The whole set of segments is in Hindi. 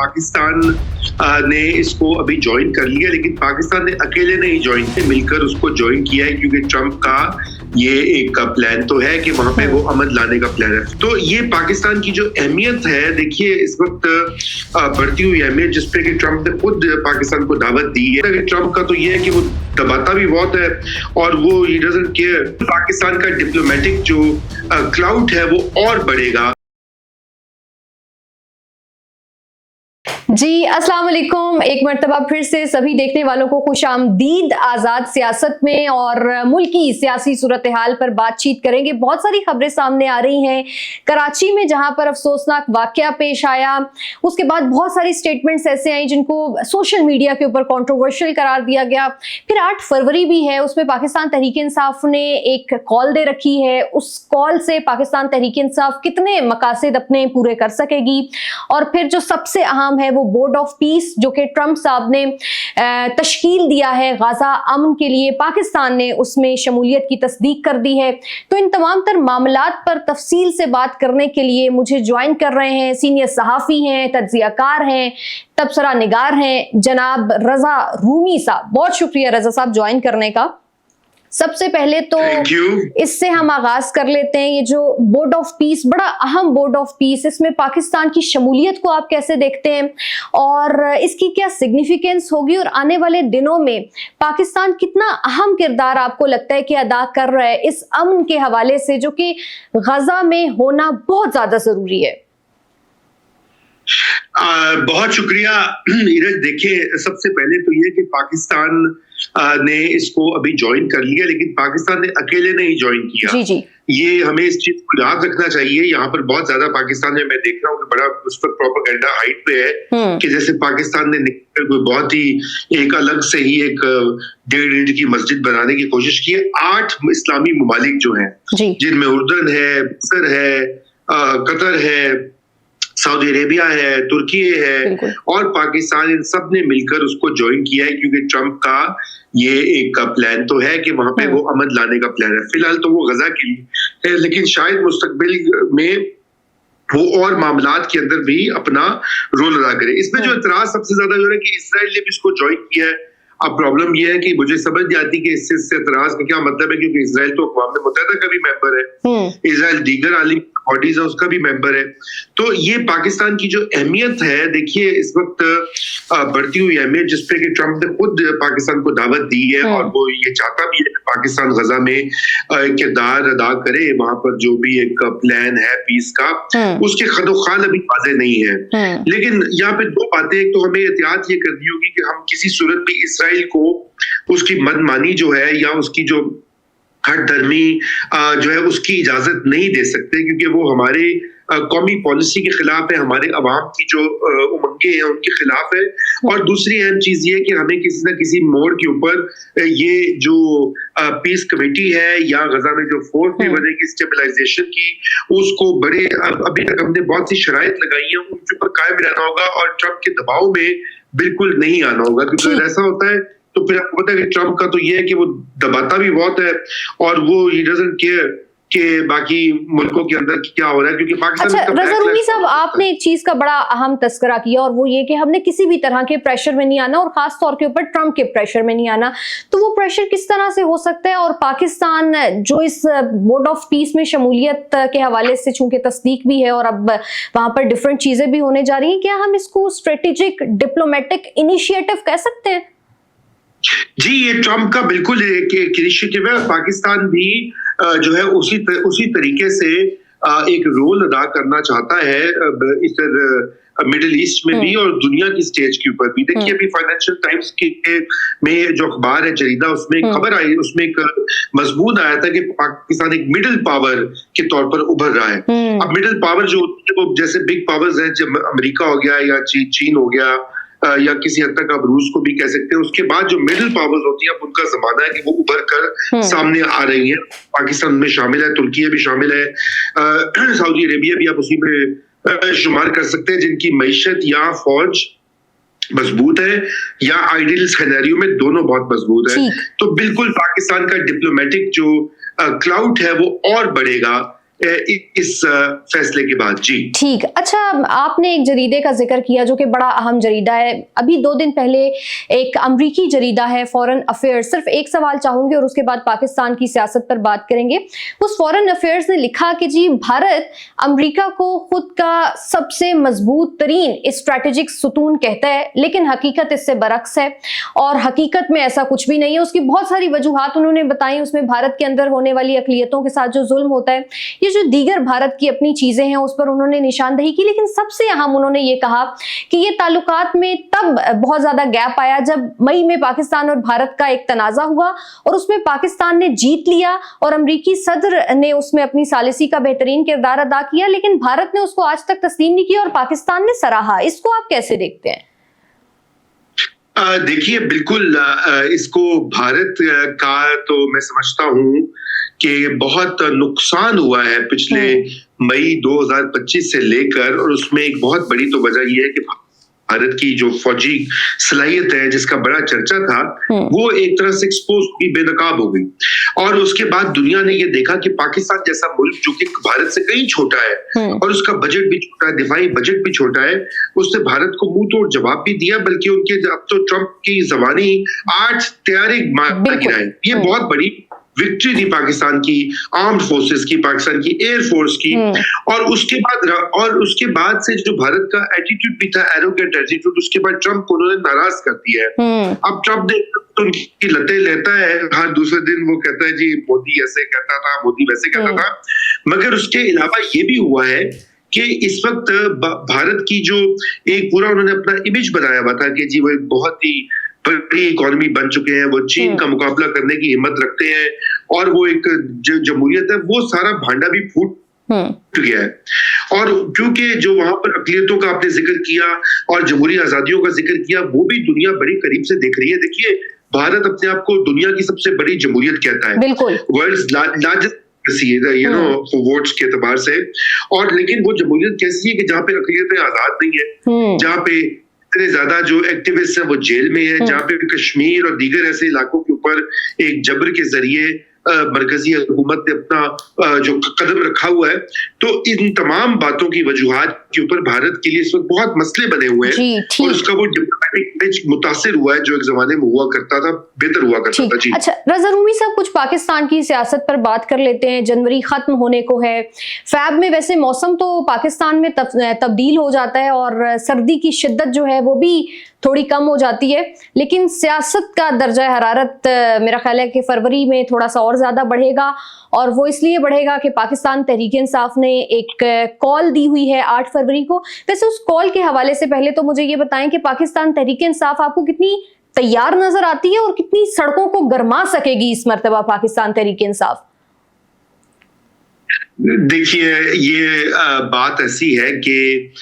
पाकिस्तान ने इसको अभी ज्वाइन कर लिया, लेकिन पाकिस्तान ने अकेले नहीं ज्वाइन किया, मिलकर उसको ज्वाइन किया है, क्योंकि ट्रंप का ये एक प्लान तो है कि वहां पे वो अमन लाने का प्लान है। तो ये पाकिस्तान की जो अहमियत है, देखिए इस वक्त बढ़ती हुई अहमियत, जिसपे कि ट्रंप ने खुद पाकिस्तान को दावत दी है। ट्रंप का तो ये है कि वो दबाता भी बहुत है और वो ही डजंट केयर। पाकिस्तान का डिप्लोमेटिक जो क्लाउड है वो और बढ़ेगा। जी अस्सलाम वालेकुम, एक मर्तबा फिर से सभी देखने वालों को खुशामदीद। आज़ाद सियासत में और मुल्की सियासी सूरत हाल पर बातचीत करेंगे। बहुत सारी खबरें सामने आ रही हैं कराची में, जहां पर अफसोसनाक वाकया पेश आया, उसके बाद बहुत सारी स्टेटमेंट्स ऐसे आई जिनको सोशल मीडिया के ऊपर कंट्रोवर्शियल करार दिया गया। फिर 8 फरवरी भी है, उसमें पाकिस्तान तहरीक इंसाफ ने एक कॉल दे रखी है। उस कॉल से पाकिस्तान तहरीक इंसाफ कितने मकासद अपने पूरे कर सकेगी। और फिर जो सबसे अहम है वो बोर्ड ऑफ पीस, जो कि ट्रंप साहब ने तश्कील दिया है गाजा अमन के लिए, पाकिस्तान ने उसमें शमूलियत की तस्दीक कर दी है। तो इन तमाम तर मामलात पर तफसील से बात करने के लिए मुझे ज्वाइन कर रहे हैं सीनियर सहाफ़ी हैं, तज्ज़ियाकार हैं, तबसरा निगार हैं, जनाब रजा रूमी साहब। बहुत शुक्रिया रजा साहब ज्वाइन करने का। सबसे पहले तो इससे हम आगाज कर लेते हैं, ये जो बोर्ड ऑफ पीस, बड़ा अहम बोर्ड ऑफ पीस, इसमें पाकिस्तान की शमूलियत को आप कैसे देखते हैं और इसकी क्या सिग्निफिकेंस होगी, और आने वाले दिनों में पाकिस्तान कितना अहम किरदार आपको लगता है कि अदा कर रहा है इस अमन के हवाले से, जो कि गजा में होना बहुत ज्यादा जरूरी है। बहुत शुक्रिया नीरज। देखिए सबसे पहले तो ये कि पाकिस्तान ने इसको अभी ज्वाइन कर लिया, लेकिन पाकिस्तान ने अकेले नहीं ज्वाइन किया। जी जी, ये हमें इस चीज को याद रखना चाहिए। यहाँ पर बहुत ज्यादा पाकिस्तान में मैं देख रहा हूँ कि बड़ा उस पर प्रोपेगेंडा हाइट पे है कि जैसे पाकिस्तान ने कोई बहुत ही एक अलग से ही एक 1.5 ईंट की मस्जिद बनाने की कोशिश की है। 8 इस्लामी ममालिक जो हैं, जिनमें उर्दन है, मिस्र है, कतर है, सऊदी अरेबिया है, तुर्की है और पाकिस्तान, इन सब ने मिलकर उसको ज्वाइन किया है, क्योंकि ट्रंप का ये एक प्लान तो है कि वहां पे वो अमन लाने का प्लान है। फिलहाल तो वो गजा के लिए है, लेकिन शायद मुस्तकबिल में वो और मामलात के अंदर भी अपना रोल अदा करे। इसमें जो इतराज सबसे ज्यादा जो है कि इसराइल ने भी इसको ज्वाइन किया है। अब प्रॉब्लम यह है कि मुझे समझ नहीं आती कि इससे इतराज का क्या मतलब है, क्योंकि इसराइल तो अक़वाम मुत्तहिदा का भी मेंबर है, इसराइल दीगर आलमी बॉडीज है उसका भी मेंबर है। तो ये पाकिस्तान की जो अहमियत है, देखिए इस वक्त बढ़ती हुई अहमियत, जिसपे कि ट्रंप ने खुद पाकिस्तान को दावत दी है और वो ये चाहता भी है कि पाकिस्तान गजा में किरदार अदा करे। वहां पर जो भी एक प्लान है पीस का, उसके खदोखाल अभी वाज़ेह नहीं है। लेकिन यहाँ पे 2 बातें, एक तो हमें एहतियात ये करनी होगी कि हम किसी सूरत में इसराइल को उसकी मनमानी जो है या उसकी जो हट धर्मी जो है उसकी इजाजत नहीं दे सकते, क्योंकि वो हमारे कौमी पॉलिसी के खिलाफ है, हमारे अवाम की जो उमंगे हैं उनके खिलाफ है। और दूसरी अहम चीज ये है कि हमें किसी न किसी मोड़ के ऊपर ये जो पीस कमेटी है या गजा में जो फोर्स भी बनेगी स्टेबलाइजेशन की, उसको बड़े अभी तक हमने बहुत सी शराइत लगाई है, उनके ऊपर कायम रहना होगा और ट्रंप के दबाव में बिल्कुल नहीं आना होगा। क्योंकि अगर ऐसा होता है तो फिर आपको पता है कि ट्रंप का तो ये है कि वो दबाता भी बहुत है और वो ही डजंट केयर कि बाकी मुल्कों के अंदर क्या हो रहा है, क्योंकि पाकिस्तान। अच्छा रजा रूमी साहब, आपने एक चीज का बड़ा अहम तस्करा किया और वो ये कि हमने किसी भी तरह के प्रेशर में नहीं आना और खास तौर के ऊपर ट्रंप के प्रेशर में नहीं आना। तो वो प्रेशर किस तरह से हो सकता है, और पाकिस्तान जो इस बोर्ड ऑफ पीस में शमूलियत के हवाले से चूंकि तस्दीक भी है और अब वहां पर डिफरेंट चीजें भी होने जा रही हैं, क्या हम इसको स्ट्रेटेजिक डिप्लोमेटिक इनिशिएटिव कह सकते हैं? जी, ये ट्रंप का बिल्कुल एक इनिशिएटिव है। पाकिस्तान भी जो है उसी तरीके से एक रोल अदा करना चाहता है इस मिडिल ईस्ट में भी और दुनिया की स्टेज के ऊपर भी। देखिए अभी फाइनेंशियल टाइम्स में जो अखबार है, जरीदा, उसमें एक खबर आई, उसमें एक मजमून आया था कि पाकिस्तान एक मिडिल पावर के तौर पर उभर रहा है। अब मिडिल पावर जो होती है वो जैसे बिग पावर्स है, जब अमेरिका हो गया या चीन हो गया या किसी हद तक आप रूस को भी कह सकते हैं, उसके बाद जो मिडिल पावर्स होती है अब उनका जमाना है कि वो उभर कर सामने आ रही है। पाकिस्तान में शामिल है, तुर्की भी शामिल है, सऊदी अरेबिया भी आप उसी में शुमार कर सकते हैं, जिनकी मईशत या फौज मजबूत है या आइडियल सिनेरियो में दोनों बहुत मजबूत है। तो बिल्कुल पाकिस्तान का डिप्लोमेटिक जो क्लाउड है वो और बढ़ेगा इस फैसले के बाद। जी ठीक। अच्छा, आपने एक जरीदे का जिक्र किया जो कि बड़ा अहम जरीदा है। अभी 2 दिन पहले एक अमरीकी जरीदा है फॉरेन अफेयर्स, सिर्फ एक सवाल चाहूंगी और उसके बाद पाकिस्तान की सियासत पर बात करेंगे। उस फॉरेन अफेयर्स ने लिखा कि जी भारत अमेरिका को खुद का सबसे मजबूत तरीन स्ट्रेटेजिक सुतून कहता है, लेकिन हकीकत इससे बरक्स है और हकीकत में ऐसा कुछ भी नहीं है। उसकी बहुत सारी वजूहात उन्होंने बताई, उसमें भारत के अंदर होने वाली अकलियतों के साथ जो जुल्म होता है, ये जो दीगर भारत की अपनी चीजें हैं उस पर उन्होंने निशानदेही की। लेकिन सबसे अहम उन्होंने ये कहा कि ये ताल्लुकात में तब बहुत ज्यादा गैप आया जब मई में पाकिस्तान और भारत का एक तनाजा हुआ और उसमें पाकिस्तान ने जीत लिया और अमरीकी सदर ने उसमें अपनी सालिसी का बेहतरीन किरदार अदा किया, लेकिन भारत ने उसको आज तक तस्लीम नहीं किया और पाकिस्तान ने सराहा। इसको आप कैसे देखते हैं? देखिए, बिल्कुल इसको भारत का तो मैं समझता हूं कि बहुत नुकसान हुआ है पिछले मई 2025 से लेकर, और उसमें एक बहुत बड़ी तो वजह यह है कि भारत की जो फौजी सलाहियत है जिसका बड़ा चर्चा था वो एक तरह से एक्सपोज हुई, बेनकाब हो गई। और उसके बाद दुनिया ने ये देखा कि पाकिस्तान जैसा मुल्क जो कि भारत से कहीं छोटा है और उसका बजट भी छोटा है, दिफाई बजट भी छोटा है, उसने भारत को मुंह तोड़ जवाब भी दिया, बल्कि उनके अब तो ट्रंप की जबानी 8 तैयारी मार गिराए। ये बहुत बड़ी विक्ट्री थी पाकिस्तान की आर्म्ड फोर्सेस की, पाकिस्तान की एयर फोर्स की। और उसके बाद से जो भारत का एटीट्यूड भी था, एरोगेंट एटीट्यूड, उसके बाद ट्रंप को उन्होंने नाराज कर दिया है। अब ट्रंप तो उनकी लतें लेता है, हर दूसरे दिन वो कहता है जी मोदी ऐसे कहता था, मोदी वैसे कहता था। मगर उसके अलावा ये भी हुआ है कि इस वक्त भारत की जो एक पूरा उन्होंने अपना इमेज बनाया हुआ था कि जी वो एक बहुत ही बड़ी इकोनॉमी बन चुके हैं, वो चीन का मुकाबला करने की हिम्मत रखते हैं और वो एक जो जमहूरियत है वो सारा भांडा भी फूट गया है। और क्योंकि जो वहां पर अकलियतों का आपने जिक्र किया और जमहूरी आजादियों का जिक्र किया, वो भी दुनिया बड़ी करीब से देख रही है। देखिए, भारत अपने आप को दुनिया की सबसे बड़ी जमहूरियत कहता है, वर्ल्ड्स लार्जेस्ट वोट्स के एतबार से। और लेकिन वो जमहूरियत कैसी है कि जहाँ पे अकलियतें आजाद नहीं है, जहाँ पे इतने ज्यादा जो एक्टिविस्ट हैं वो जेल में है, जहाँ पे कश्मीर और दीगर ऐसे इलाकों के ऊपर एक जबर के जरिए मरकजी हुकूमत ने अपना जो कदम रखा हुआ है। तो इन तमाम बातों की वजूहात के ऊपर भारत के लिए इस वक्त बहुत मसले बने हुए हैं और उसका वो डिप्लोमेटिक इमेज मुतासिर हुआ है जो एक जमाने में हुआ करता था, बेहतर हुआ करता था। जी अच्छा, रज़ा रूमी साहब, कुछ पाकिस्तान की सियासत पर बात कर लेते हैं। जनवरी खत्म होने को है, फैब में वैसे मौसम तो पाकिस्तान में तब्दील हो जाता है और सर्दी की शिद्दत जो है वो भी थोड़ी कम हो जाती है, लेकिन सियासत का दर्जा हरारत मेरा ख्याल है कि फरवरी में थोड़ा सा और ज्यादा बढ़ेगा। और वो इसलिए बढ़ेगा कि पाकिस्तान तहरीक-ए-इंसाफ ने एक कॉल दी हुई है 8 फरवरी को। वैसे उस कॉल के हवाले से पहले तो मुझे ये बताएं कि पाकिस्तान तहरीक-ए-इंसाफ आपको कितनी तैयार नजर आती है और कितनी सड़कों को गरमा सकेगी इस मर्तबा पाकिस्तान तहरीक-ए-इंसाफ? देखिए, ये बात ऐसी है कि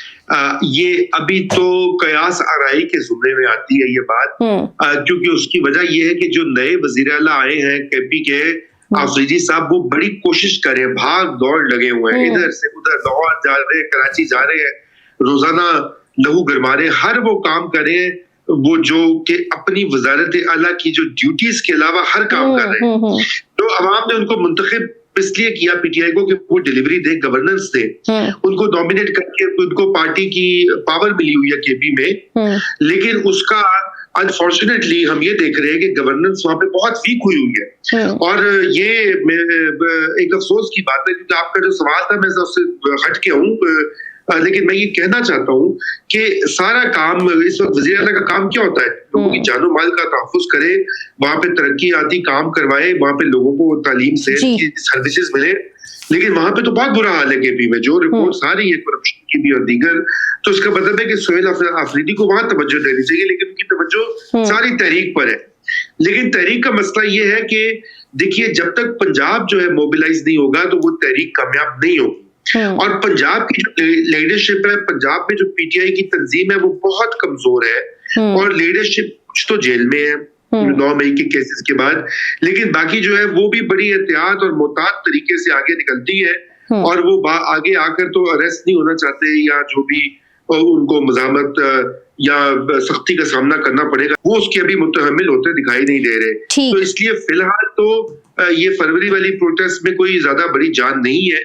ये अभी तो कयास आराई के जुमरे में आती है ये बात, क्योंकि उसकी वजह ये है कि जो नए वजीर आला आए हैं केपी के आफरीदी साहब, वो बड़ी कोशिश कर रहे हैं, भाग दौड़ लगे हुए हैं, इधर से उधर लाहौर जा रहे हैं, कराची जा रहे हैं, रोजाना लहू गरमा रहे हैं, हर वो काम कर रहे हैं वो जो कि अपनी वजारत आला की जो ड्यूटीज के अलावा हर काम कर रहे हैं। तो अवाम ने उनको मुंतखब इसलिए किया पीटीआई को कि वो डिलीवरी दे, गवर्नेंस दे, उनको नॉमिनेट करके उनको पार्टी की पावर मिली हुई है केपी में। लेकिन उसका अनफॉर्चुनेटली हम ये देख रहे हैं कि गवर्नेंस वहां पे बहुत वीक हुई है। और ये एक अफसोस की बात है, क्योंकि आपका जो सवाल था मैं उससे हट के हूँ, लेकिन मैं ये कहना चाहता हूँ कि सारा काम इस वक्त वज़ीर आला का काम क्या होता है, लोगों की जानो माल का तहफ़्फ़ुज़ करे, वहां पे तरक्की आती काम करवाए, वहां पे लोगों को तालीम से सर्विसेज मिले। लेकिन वहां पे तो बहुत बुरा हाल है केपी में, जो रिपोर्ट्स आ रही है करप्शन की भी और दीगर, तो इसका मतलब है कि सोहेल आफरीदी को वहां तवज्जो देनी चाहिए, लेकिन उनकी तवज्जो सारी तहरीक पर है। लेकिन तहरीक का मसला ये है कि देखिए, जब तक पंजाब जो है मोबिलाइज नहीं होगा तो वो तहरीक कामयाब नहीं होगी। और पंजाब की जो लीडरशिप है, पंजाब में जो पीटीआई की तंजीम है वो बहुत कमजोर है और लीडरशिप कुछ तो जेल में है 9 मई के केसेस के बाद, लेकिन बाकी जो है वो भी बड़ी एहतियात और मोहतात तरीके से आगे निकलती है और वो आगे आकर तो अरेस्ट नहीं होना चाहते या जो भी उनको मज़ामत या सख्ती का सामना करना पड़ेगा, वो उसके अभी मुतहम्मिल होते दिखाई नहीं दे रहे। तो इसलिए फिलहाल तो ये फरवरी वाली प्रोटेस्ट में कोई ज्यादा बड़ी जान नहीं है।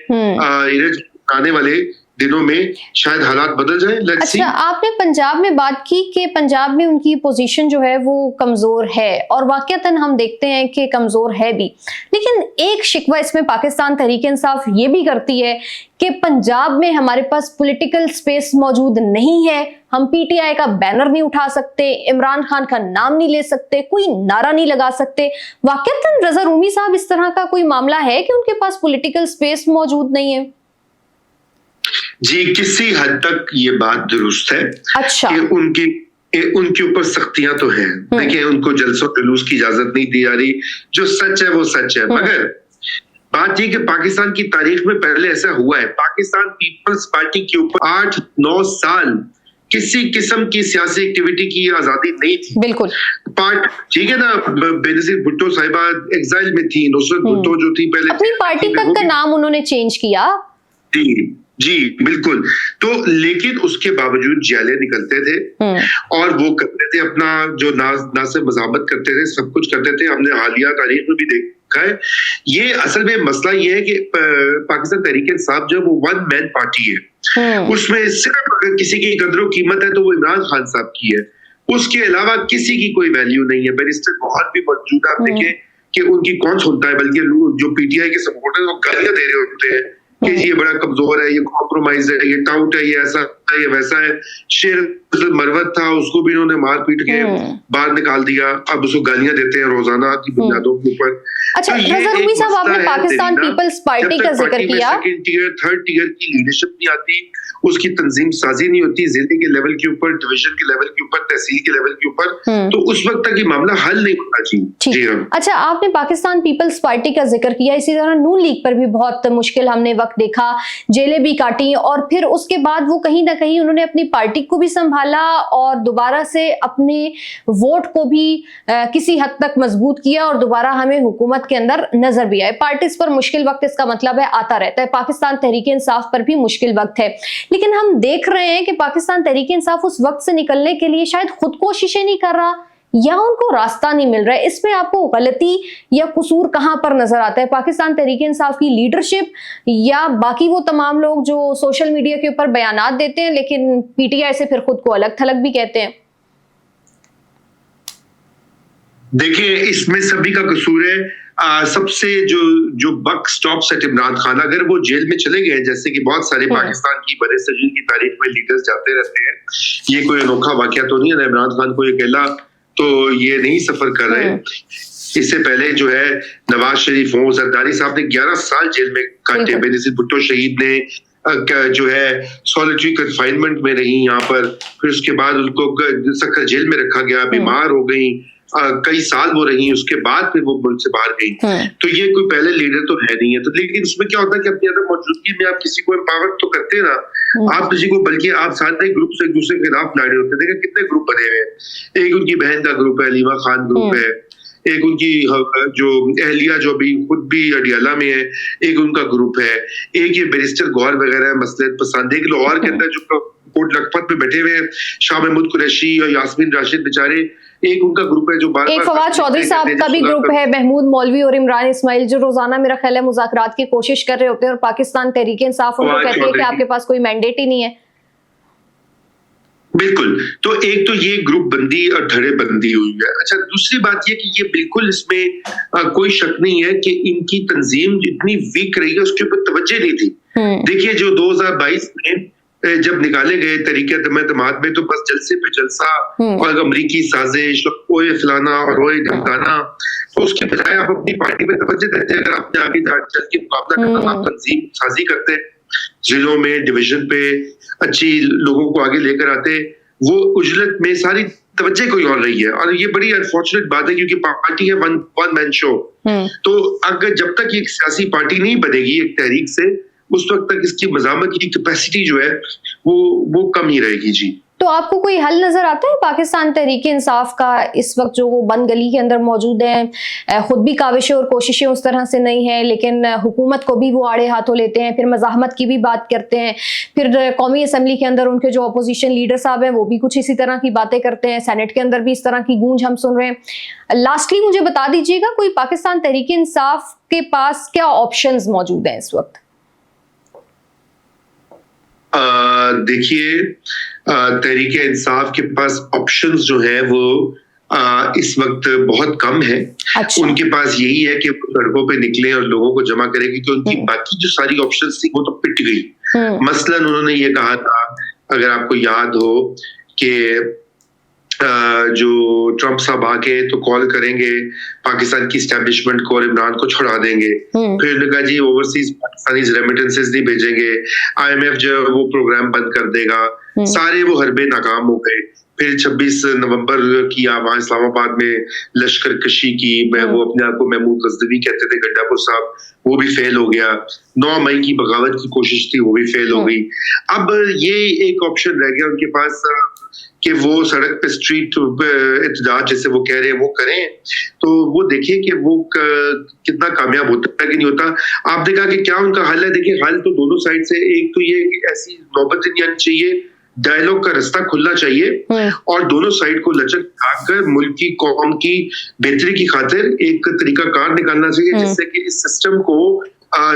आने वाले दिनों में शायद हालात बदल जाए। Let's see. अच्छा, आपने पंजाब में बात की कि पंजाब में उनकी पोजीशन जो है वो कमजोर है, और वाकईतन हम देखते हैं कि कमजोर है भी, लेकिन एक शिकवा इसमें पाकिस्तान तहरीक इंसाफ ये भी करती है कि पंजाब में हमारे पास पॉलिटिकल स्पेस मौजूद नहीं है, हम पीटीआई का बैनर नहीं उठा सकते, इमरान खान का नाम नहीं ले सकते, कोई नारा नहीं लगा सकते। वाकईतन रजा रूमी साहब, इस तरह का कोई मामला है कि उनके पास पॉलिटिकल स्पेस मौजूद नहीं है? जी, किसी हद तक ये बात दुरुस्त है। अच्छा। कि उनके ऊपर सख्तियां तो हैं। देखिए, उनको जलसों जुलूस की इजाजत नहीं दी जा रही, जो सच है वो सच है। मगर बात ये कि पाकिस्तान की तारीख में पहले ऐसा हुआ है, पाकिस्तान पीपल्स पार्टी के ऊपर 8-9 साल किसी किस्म की सियासी एक्टिविटी की आजादी नहीं थी। बिल्कुल। ठीक है ना, बेनजीर भुट्टो साहिबा एग्जाइल में थी, नुसरत भुट्टो जो थी पहले अपनी पार्टी तक का नाम उन्होंने चेंज किया। जी बिल्कुल। तो लेकिन उसके बावजूद जियाले निकलते थे और वो करते थे अपना जो ना से मजामत करते थे, सब कुछ करते थे। हमने हालिया तारीख में भी देखा है। ये असल में मसला ये है कि पाकिस्तान तहरीक इंसाफ जो वो वन मैन पार्टी है, उसमें सिर्फ अगर किसी की कदर कीमत है तो वो इमरान खान साहब की है, उसके अलावा किसी की कोई वैल्यू नहीं है। बैरिस्टर बहुत भी मौजूद है, आप देखें कि उनकी कौन सुनता है, बल्कि जो पीटीआई के सपोर्टर वो गालियां दे रहे होते हैं कि ये बड़ा कमजोर है, ये कॉम्प्रोमाइज है, ये टाउट है, ये ऐसा है, ये वैसा है। शेर मरवत था, उसको भी इन्होंने मार पीट के बाहर निकाल दिया, अब उसको गालियां देते हैं रोजाना की बुनियादों के ऊपर। अच्छा, रजा रूमी साहब, आपने पाकिस्तान पीपल्स पार्टी का जिक्र किया। सेकंड टियर, थर्ड टियर की लीडरशिप नहीं आती, उसकी तंजीम साजी नहीं होती, जिले के लेवल के ऊपर, डिवीजन के लेवल के ऊपर, तहसील के लेवल के ऊपर, तो उस वक्त तक ये मामला हल नहीं होना चाहिए। जी हाँ। अच्छा, आपने पाकिस्तान पीपल्स पार्टी का जिक्र किया, इसी तरह नून लीग पर भी बहुत मुश्किल हमने वक्त देखा, जेलें भी काटी, और फिर उसके बाद वो कहीं ना कहीं उन्होंने अपनी पार्टी को भी संभाला और दोबारा से अपने वोट को भी किसी हद तक मजबूत किया, और दोबारा हमें हुकूमत के अंदर नजर भी आए। पार्टीज पर मुश्किल वक्त, इसका मतलब है आता रहता है। पाकिस्तान तहरीक इंसाफ पर भी मुश्किल वक्त है, लेकिन हम देख रहे हैं कि पाकिस्तान तहरीक इंसाफ उस वक्त से निकलने के लिए शायद खुद कोशिशें नहीं कर रहा या उनको रास्ता नहीं मिल रहा है। इसमें आपको गलती या कसूर कहां पर नजर आता है? पाकिस्तान तहरीक इंसाफ की लीडरशिप या बाकी वो तमाम लोग जो सोशल मीडिया के ऊपर बयानात देते हैं लेकिन पीटीआई से फिर खुद को अलग थलग भी कहते हैं? देखिए, इसमें सभी का कसूर है। सबसे जो बक स्टॉप सेट इमरान खान, अगर वो जेल में चले गए, जैसे कि बहुत सारे पाकिस्तान की बड़े सजील की तारीख में लीडर्स जाते रहते हैं, ये कोई अनोखा वाकया तो नहीं है। इमरान खान को अकेला तो ये नहीं सफर कर रहे। इससे पहले जो है नवाज शरीफ हो, जरदारी साहब ने 11 साल जेल में काटे, बेनजीर भुट्टो शहीद ने जो है सॉलिटरी कन्फाइनमेंट में रही यहाँ पर, फिर उसके बाद उनको सख्त जेल में रखा गया, बीमार हो गई, कई साल वो रही, उसके बाद फिर वो मुल्क से बाहर गई। तो ये कोई पहले लीडर तो है नहीं है। तो लेकिन उसमें क्या होता है कि अपनी अदम मौजूदगी में आप किसी को एम्पावर तो करते हैं ना, आप किसी को, बल्कि आप सारे ग्रुप से एक दूसरे के खिलाफ लड़े होते हैं। देखिए कितने ग्रुप बने हुए हैं। एक उनकी बहन का ग्रुप है, लीमा खान ग्रुप है, एक उनकी जो अहलिया जो भी खुद भी अडियाला में है, एक उनका ग्रुप है, एक ये बैरिस्टर गौर वगैरह मसलहत पसंद, एक लाहौर के अंदर जो कोट लखपत में बैठे हुए शाह महमूद कुरैशी और यास्मीन राशिद बेचारे, एक उनका ग्रुप है जो बार-बार एक फवाद चौधरी साहब का भी ग्रुप है, महमूद मौलवी और इमरान इस्माइल, जो रोजाना मेरा ख्याल है मुज़ाकरात की कोशिश कर रहे होते हैं और पाकिस्तान तहरीक इंसाफ उनको कहती है कि आपके पास कोई मैंडेट ही नहीं है। बिल्कुल। तो एक तो ये ग्रुप बंदी और धड़े बंदी हुई है। अच्छा, दूसरी बात ये कि ये बिल्कुल इसमें कोई शक नहीं है कि इनकी तंजीम जितनी वीक रही है उसके ऊपर तवज्जो नहीं थी। देखिए, जो 2022 में जब निकाले गए तरीके दमाद में, तो बस जलसे पे जलसा और अमरीकी साजिश, ओए फलाना और ओए धमकाना, तो उसके बजाय आप अपनी पार्टी में तवज्जो देते हैं। अगर आपने आगे चल के मुकाबला करना, आप तंजीम साजी करते, जिलों में डिवीजन पे अच्छी लोगों को आगे लेकर आते, वो उजलत में सारी तवज्जो कोई और रही है। और ये बड़ी अनफॉर्चुनेट बात है क्योंकि पार्टी है वन मैन शो। तो अगर जब तक एक सियासी पार्टी नहीं बनेगी एक तहरीक से, उस वक्त तक इसकी मज़ामत की कैपेसिटी जो है वो कम ही रहेगी। जी तो आपको कोई हल नजर आता है पाकिस्तान तहरीक-ए-इंसाफ का इस वक्त जो वो बंद गली के अंदर मौजूद है, खुद भी काविशें और कोशिशें उस तरह से नहीं है, लेकिन हुकूमत को भी वो आड़े हाथों लेते हैं, फिर मज़ाहमत की भी बात करते हैं, फिर कौमी असम्बली के अंदर उनके जो अपोजिशन लीडर साहब हैं वो भी कुछ इसी तरह की बातें करते हैं, सेनेट के अंदर भी इस तरह की गूंज हम सुन रहे हैं। लास्टली मुझे बता दीजिएगा, कोई पाकिस्तान तहरीक-ए-इंसाफ के पास क्या ऑप्शंस मौजूद हैं इस वक्त? देखिए, तहरीके इंसाफ के पास ऑप्शंस जो है वो इस वक्त बहुत कम है। अच्छा। उनके पास यही है कि वो सड़कों पे निकले और लोगों को जमा करें, क्योंकि उनकी बाकी जो सारी ऑप्शंस थी वो तो पिट गई। मसलन उन्होंने ये कहा था, अगर आपको याद हो, कि जो ट्रंप साहब आके तो कॉल करेंगे पाकिस्तान की एस्टेब्लिशमेंट को और इमरान को छुड़ा देंगे। फिर उन्होंने कहा जी ओवरसीज पाकिस्तानी रेमिटेंसेस नहीं भेजेंगे, IMF जो वो प्रोग्राम बंद कर देगा। सारे वो हरबे नाकाम हो गए। फिर 26 नवंबर की वहां इस्लामाबाद में लश्कर कशी की, वो अपने आप को महमूद गजनवी कहते थे, गड्डापुर साहब, वो भी फेल हो गया। 9 मई की बगावत की कोशिश थी, वो भी फेल हो गई। अब ये एक ऑप्शन रह गया उनके पास कि वो सड़क पे स्ट्रीट एहतजाज जैसे वो कह रहे हैं वो करें, तो वो देखिए कि वो कितना कामयाब होता है कि नहीं होता। आपने कहा कि क्या उनका हल है, देखिए हल तो दोनों साइड से, एक तो ये कि ऐसी नौबत नहीं आनी चाहिए, डायलॉग का रास्ता खुलना चाहिए और दोनों साइड को लचक दिखाकर मुल्क की कौम की बेहतरी की खातिर एक तरीका कार निकालना चाहिए, जिससे कि इस सिस्टम को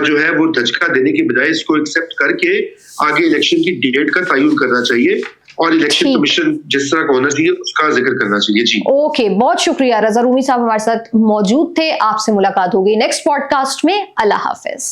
जो है वो धचका देने के बजाय इसको एक्सेप्ट करके आगे इलेक्शन की डेट का तयन करना चाहिए और इलेक्शन कमीशन जिस तरह का होना चाहिए उसका जिक्र करना चाहिए। जी ओके, बहुत शुक्रिया। रज़ा रूमी साहब हमारे साथ मौजूद थे, आपसे मुलाकात होगी नेक्स्ट पॉडकास्ट में। अल्लाह हाफिज।